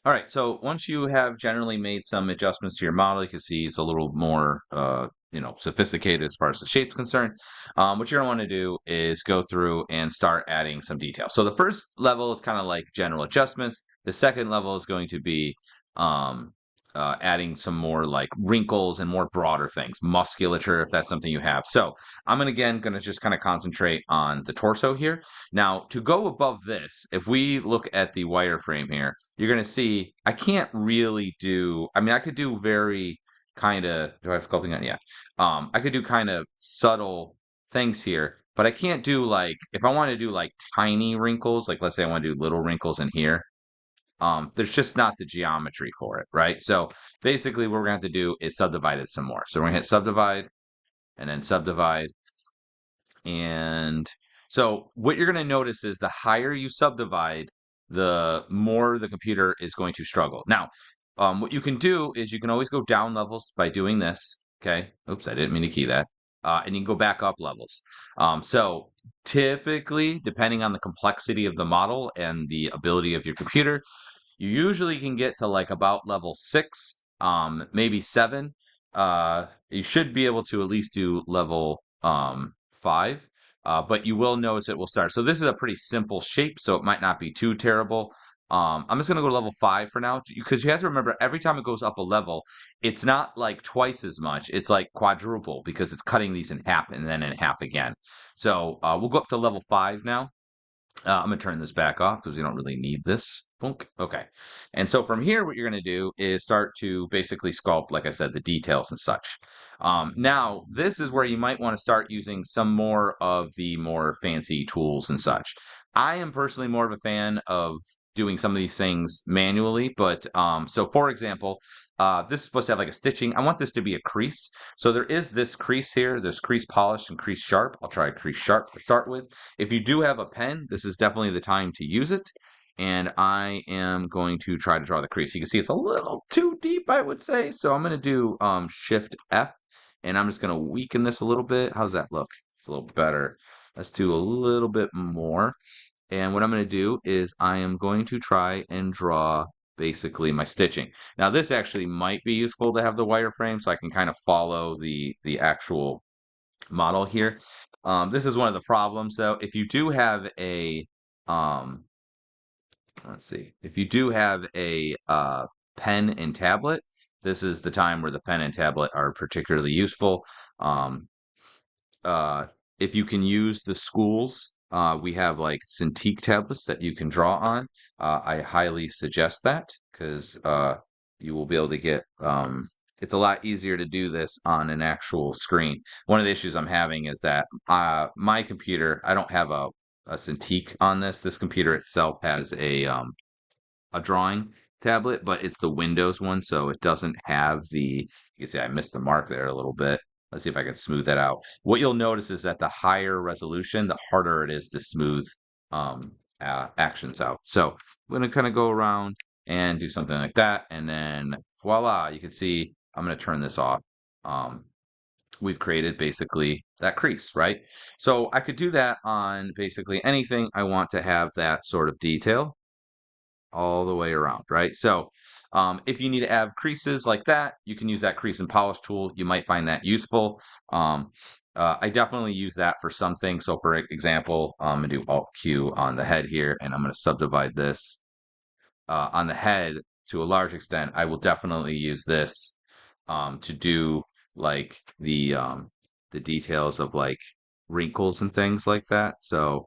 All right, so once you have generally made some adjustments to your model, you can see it's a little more, sophisticated as far as the shape's concerned. What you're gonna want to do is go through and start adding some details. So the first level is kind of like general adjustments. The second level is going to be um, adding some more like wrinkles and more broader things, musculature, if that's something you have. So I'm gonna just kind of concentrate on the torso here. Now, to go above this, if we look at the wireframe here, you're going to see I can't really do, I mean, I could do very kind of, do I have sculpting on? Yeah. I could do kind of subtle things here, but I can't do like, if I want to do like tiny wrinkles, like let's say I want to do little wrinkles in here, there's just not the geometry for it, right? So basically what we're going to have to do is subdivide it some more. So we're going to hit subdivide and then subdivide. And so what you're going to notice is the higher you subdivide, the more the computer is going to struggle. Now, what you can do is you can always go down levels by doing this. Okay. Oops, I didn't mean to key that. And you can go back up levels. So typically, depending on the complexity of the model and the ability of your computer, you usually can get to like about level 6, maybe 7. You should be able to at least do level 5, but you will notice it will start. So this is a pretty simple shape, so it might not be too terrible. I'm just going to go to level 5 for now, because you have to remember every time it goes up a level, it's not like twice as much. It's like quadruple because it's cutting these in half and then in half again. So we'll go up to level 5 now. I'm going to turn this back off because we don't really need this. Boink. Okay. And so from here, what you're going to do is start to basically sculpt, like I said, the details and such. Now, this is where you might want to start using some more of the more fancy tools and such. I am personally more of a fan of doing some of these things manually, but so for example, this is supposed to have like a stitching. I want this to be a crease. So there is this crease here. There's crease polish and crease sharp. I'll try crease sharp to start with. If you do have a pen, this is definitely the time to use it. And I am going to try to draw the crease. You can see it's a little too deep, I would say. So I'm going to do Shift F, and I'm just going to weaken this a little bit. How's that look? It's a little better. Let's do a little bit more. And what I'm going to do is I am going to try and draw basically my stitching. Now this actually might be useful to have the wireframe so I can kind of follow the actual model here. This is one of the problems though. If you do have a um, let's see, if you do have a pen and tablet, this is the time where the pen and tablet are particularly useful. Um, uh, if you can use the schools, we have like Cintiq tablets that you can draw on. I highly suggest that because you will be able to get. It's a lot easier to do this on an actual screen. One of the issues I'm having is that my computer, I don't have a Cintiq on this. This computer itself has a drawing tablet, but it's the Windows one, so it doesn't have the. You can see I missed the mark there a little bit. Let's see if I can smooth that out. What you'll notice is that the higher resolution, the harder it is to smooth um, actions out. So I'm going to kind of go around and do something like that, and then voila, you can see I'm going to turn this off. Um, we've created basically that crease, right? So I could do that on basically anything I want to have that sort of detail all the way around, right? So if you need to add creases like that, you can use that crease and polish tool. You might find that useful. I definitely use that for some things. So for example, I'm gonna do Alt Q on the head here, and I'm gonna subdivide this on the head to a large extent. I will definitely use this to do like the details of like wrinkles and things like that. So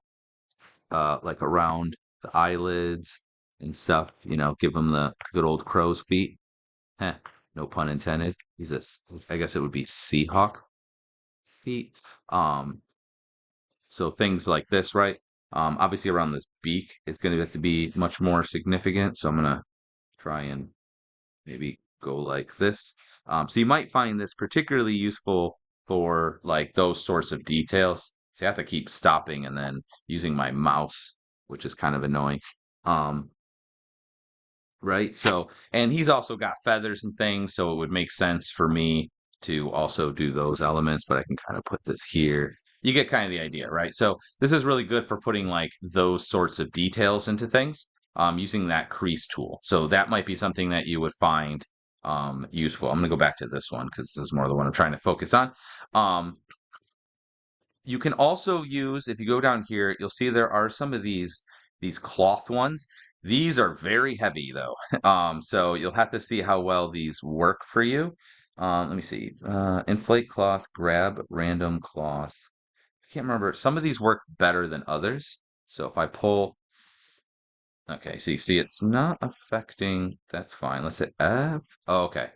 like around the eyelids and stuff, give them the good old crow's feet. Heh, no pun intended. Jesus, I guess it would be Seahawk feet. Um, so things like this, right? Obviously around this beak, it's going to have to be much more significant. So I'm going to try and maybe go like this. So you might find this particularly useful for like those sorts of details. See, I have to keep stopping and then using my mouse, which is kind of annoying. Um, right? So, and he's also got feathers and things, so it would make sense for me to also do those elements, but I can kind of put this here. You get kind of the idea, right? So this is really good for putting like those sorts of details into things. using that crease tool. So that might be something that you would find useful. I'm going to go back to this one because this is more the one I'm trying to focus on. You can also use, if you go down here, you'll see there are some of these cloth ones. These are very heavy though. So you'll have to see how well these work for you. Let me see. Inflate cloth, grab random cloth. I can't remember. Some of these work better than others. So if I pull, okay, so you see it's not affecting, that's fine. Let's hit F. Oh, okay.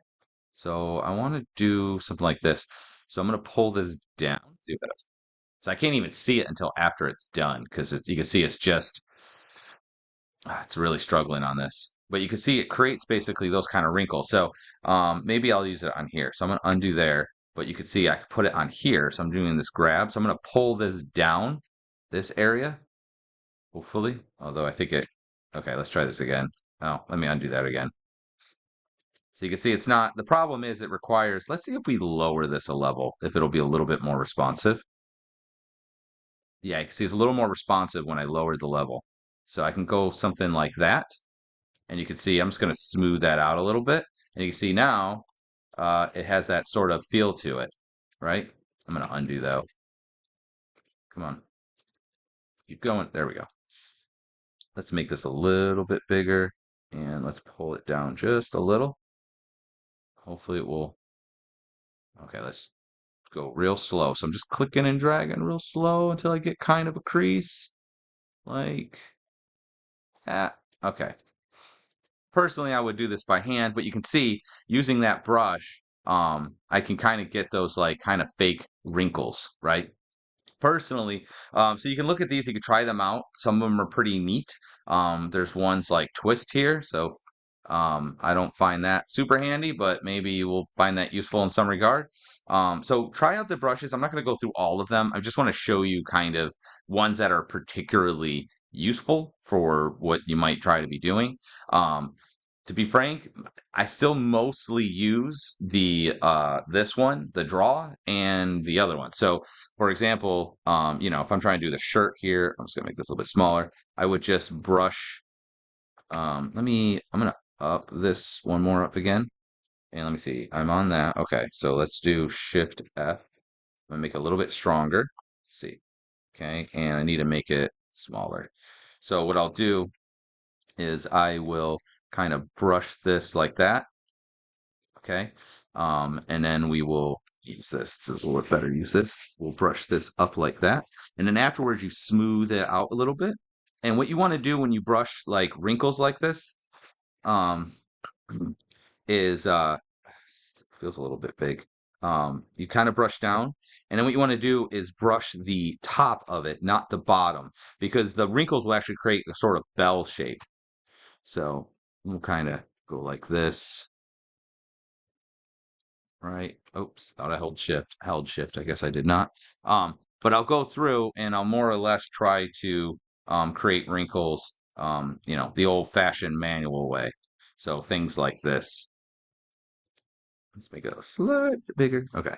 So I want to do something like this. So I'm going to pull this down. Do that. So I can't even see it until after it's done because you can see it's just, it's really struggling on this. But you can see it creates basically those kind of wrinkles. So maybe I'll use it on here. So I'm going to undo there, but you can see I can put it on here. So I'm doing this grab. So I'm going to pull this down, this area, hopefully. Although I think it, okay, let's try this again. Oh, let me undo that again. So you can see it's not, the problem is it requires, let's see if we lower this a level, if it'll be a little bit more responsive. Yeah, you can see it's a little more responsive when I lowered the level. So I can go something like that. And you can see I'm just going to smooth that out a little bit. And you can see now it has that sort of feel to it, right? I'm going to undo though. Come on. Keep going. There we go. Let's make this a little bit bigger. And let's pull it down just a little. Hopefully it will. Okay, let's go real slow. So I'm just clicking and dragging real slow until I get kind of a crease. Like that. Okay. Personally, I would do this by hand, but you can see using that brush, I can kind of get those like kind of fake wrinkles, right? Personally, so you can look at these, you can try them out. Some of them are pretty neat. There's ones like twist here, so I don't find that super handy, but maybe you will find that useful in some regard. So try out the brushes. I'm not going to go through all of them. I just want to show you kind of ones that are particularly useful for what you might try to be doing. To be frank, I still mostly use the this one, the draw, and the other one. So, for example, if I'm trying to do the shirt here, I'm just gonna make this a little bit smaller. I would just brush. I'm gonna up this one more up again, and let me see. I'm on that. Okay, so let's do Shift F. I'm gonna make it a little bit stronger. Let's see. Okay, and I need to make it smaller. So what I'll do is I will kind of brush this like that. Okay. And then we will use this. This is a little better. Use this. We'll brush this up like that. And then afterwards, you smooth it out a little bit. And what you want to do when you brush like wrinkles like this, um, is feels a little bit big. You kind of brush down, and then what you want to do is brush the top of it, not the bottom, because the wrinkles will actually create a sort of bell shape. So we'll kind of go like this, right? Oops, thought I held shift. I guess I did not. But I'll go through and I'll more or less try to create wrinkles, the old-fashioned manual way. So things like this. Let's make it a slight bit bigger. Okay.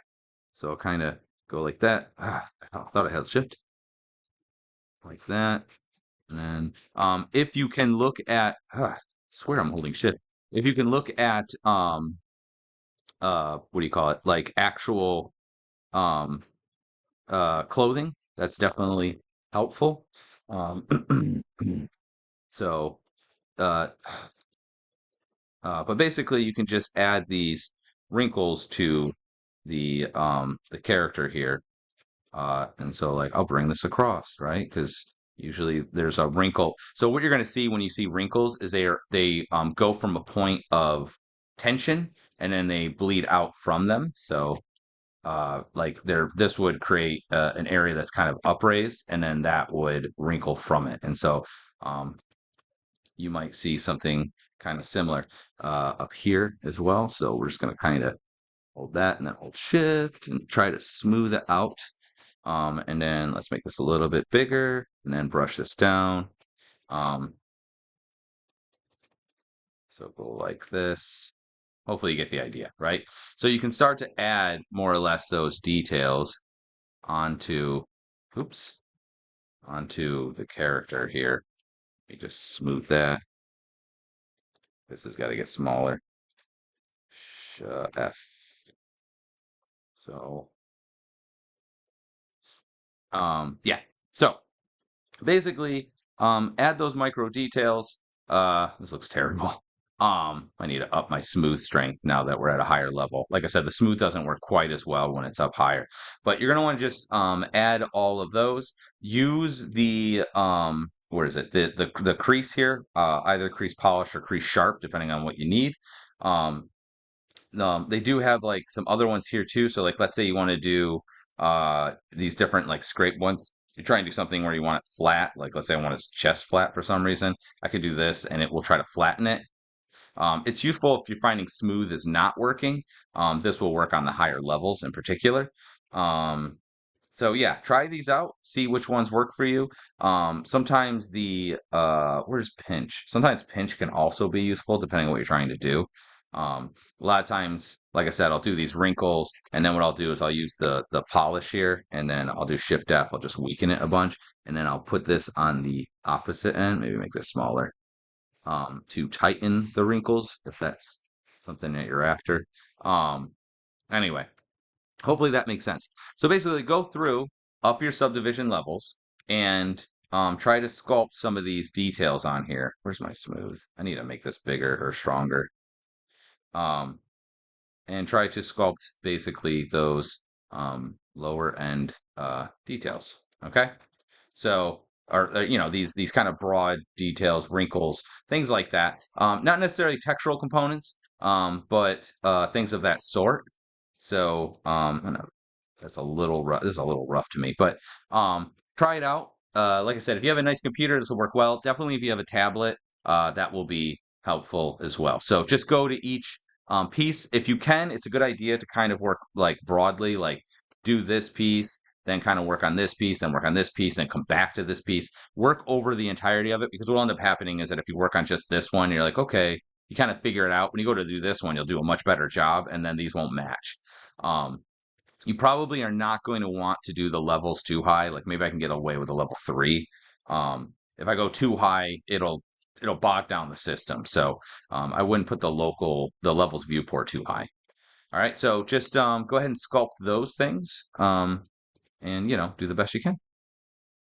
So I'll kind of go like that. I thought I held shift. Like that. And then if you can look at, I swear I'm holding shift. If you can look at, what do you call it? Like actual um, clothing, that's definitely helpful. Um, so, uh, but basically, you can just add these wrinkles to the character here. And so, like, I'll bring this across, right? Because usually there's a wrinkle. So what you're going to see when you see wrinkles is they go from a point of tension and then they bleed out from them. So like this would create an area that's kind of upraised and then that would wrinkle from it. And so you might see something kind of similar up here as well. So we're just going to kind of hold that and then hold shift and try to smooth it out. And then let's make this a little bit bigger and then brush this down. So go like this. Hopefully you get the idea, right? So you can start to add more or less those details onto, onto the character here. Let me just smooth that. This has got to get smaller. F. So, yeah. So basically, add those micro details. This looks terrible. I need to up my smooth strength now that we're at a higher level. Like I said, the smooth doesn't work quite as well when it's up higher. But you're gonna want to just add all of those. Use the where is it? The crease here, either crease polish or crease sharp, depending on what you need. Um, they do have like some other ones here too. So like let's say you want to do these different like scrape ones. You're trying to do something where you want it flat, like let's say I want his chest flat for some reason. I could do this and it will try to flatten it. It's useful if you're finding smooth is not working. This will work on the higher levels in particular. Um, so yeah, try these out, see which ones work for you. Sometimes the where's pinch? Sometimes pinch can also be useful depending on what you're trying to do. A lot of times, like I said, I'll do these wrinkles, and then what I'll do is I'll use the polish here, and then I'll do Shift F. I'll just weaken it a bunch, and then I'll put this on the opposite end. Maybe make this smaller to tighten the wrinkles if that's something that you're after. Anyway, hopefully that makes sense. So basically, go through, up your subdivision levels, and try to sculpt some of these details on here. Where's my smooth? I need to make this bigger or stronger. Um, and try to sculpt basically those lower end details. Okay, so or you know these kind of broad details, wrinkles, things like that. Not necessarily textural components, but things of that sort. So I know that's a little rough. This is a little rough to me, but try it out. Like I said, if you have a nice computer, this will work well. Definitely, if you have a tablet, that will be helpful as well. So just go to each piece if you can. It's a good idea to kind of work like broadly, like do this piece, then kind of work on this piece, then work on this piece, then come back to this piece. Work over the entirety of it because what will end up happening is that if you work on just this one, you're like, okay, you kind of figure it out. When you go to do this one, you'll do a much better job, and then these won't match. Um, you probably are not going to want to do the levels too high. Like maybe I can get away with a level 3. If I go too high, it'll bog down the system. So I wouldn't put the levels viewport too high. All right, so just go ahead and sculpt those things, and do the best you can.